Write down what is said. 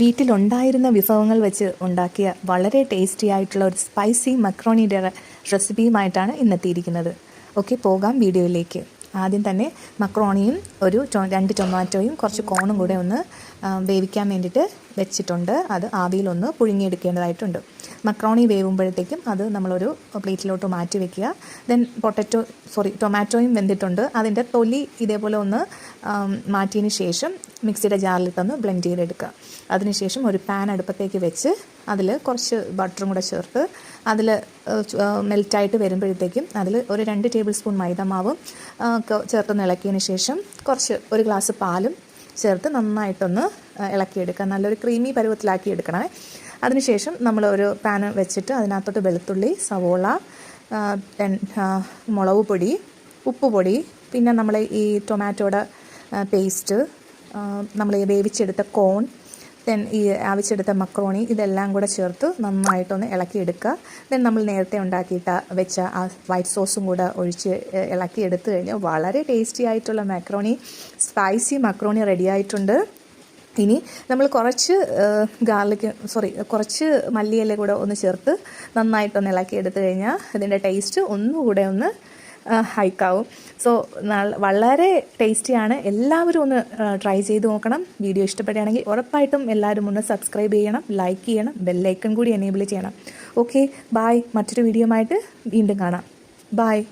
വീട്ടിലുണ്ടായിരുന്ന വിഭവങ്ങൾ വെച്ച് ഉണ്ടാക്കിയ വളരെ ടേസ്റ്റി ആയിട്ടുള്ള ഒരു സ്പൈസി മക്രോണിയുടെ റെസിപ്പിയുമായിട്ടാണ് ഇന്നെത്തിയിരിക്കുന്നത്. ഓക്കെ, പോകാം വീഡിയോയിലേക്ക്. ആദ്യം തന്നെ മക്രോണിയും ഒരു 2 ടൊമാറ്റോയും കുറച്ച് കോണും കൂടെ ഒന്ന് വേവിക്കാൻ വേണ്ടിയിട്ട് വെച്ചിട്ടുണ്ട്. അത് ആവിയിലൊന്ന് പുഴുങ്ങിയെടുക്കേണ്ടതായിട്ടുണ്ട്. മക്രോണി വേവുമ്പോഴത്തേക്കും അത് നമ്മളൊരു പ്ലേറ്റിലോട്ട് മാറ്റി വെക്കുക. ദെൻ ടൊമാറ്റോയും വെന്തിട്ടുണ്ട്. അതിൻ്റെ തൊലി ഇതേപോലെ ഒന്ന് മാറ്റിയതിന് ശേഷം മിക്സിയുടെ ജാറിലിട്ടൊന്ന് ബ്ലെൻഡ് ചെയ്തെടുക്കുക. അതിനുശേഷം ഒരു പാൻ അടുപ്പത്തേക്ക് വെച്ച് അതിൽ കുറച്ച് ബട്ടറും കൂടെ ചേർത്ത് അതിൽ മെൽറ്റായിട്ട് വരുമ്പോഴത്തേക്കും അതിൽ ഒരു 2 ടേബിൾ സ്പൂൺ മൈദമാവും ചേർത്ത് ഇളക്കിയതിന് ശേഷം ഒരു ഗ്ലാസ് പാലും ചേർത്ത് നന്നായിട്ടൊന്ന് ഇളക്കിയെടുക്കുക. നല്ലൊരു ക്രീമി പരുവത്തിലാക്കി എടുക്കണേ. അതിനുശേഷം നമ്മൾ ഒരു പാൻ വെച്ചിട്ട് അതിനകത്തോട്ട് വെളുത്തുള്ളി, സവോള, മുളക് പൊടി, ഉപ്പുപൊടി, പിന്നെ നമ്മൾ ഈ ടൊമാറ്റോയുടെ പേസ്റ്റ്, നമ്മൾ വേവിച്ചെടുത്ത കോൺ, ദെൻ ഈ ആവിച്ചെടുത്ത മക്രോണി, ഇതെല്ലാം കൂടെ ചേർത്ത് നന്നായിട്ടൊന്ന് ഇളക്കിയെടുക്കുക. ദെൻ നമ്മൾ നേരത്തെ വെച്ച ആ വൈറ്റ് സോസും കൂടെ ഒഴിച്ച് ഇളക്കിയെടുത്ത് കഴിഞ്ഞാൽ വളരെ ടേസ്റ്റി ആയിട്ടുള്ള സ്പൈസി മക്രോണി റെഡി ആയിട്ടുണ്ട്. ഇനി നമ്മൾ കുറച്ച് മല്ലിയില കൂടെ ഒന്ന് ചേർത്ത് നന്നായിട്ടൊന്ന് ഇളക്കിയെടുത്ത് കഴിഞ്ഞാൽ ഇതിൻ്റെ ടേസ്റ്റ് ഒന്നുകൂടെ ഒന്ന് ഹൈക്കാവും. സോ വളരെ ടേസ്റ്റിയാണ്. എല്ലാവരും ഒന്ന് ട്രൈ ചെയ്ത് നോക്കണം. വീഡിയോ ഇഷ്ടപ്പെടുകയാണെങ്കിൽ ഉറപ്പായിട്ടും എല്ലാവരും ഒന്ന് സബ്സ്ക്രൈബ് ചെയ്യണം, ലൈക്ക് ചെയ്യണം, ബെല്ലൈക്കൺ കൂടി എനേബിൾ ചെയ്യണം. Okay, bye. മറ്റൊരു വീഡിയോ ആയിട്ട് വീണ്ടും കാണാം. ബായ്.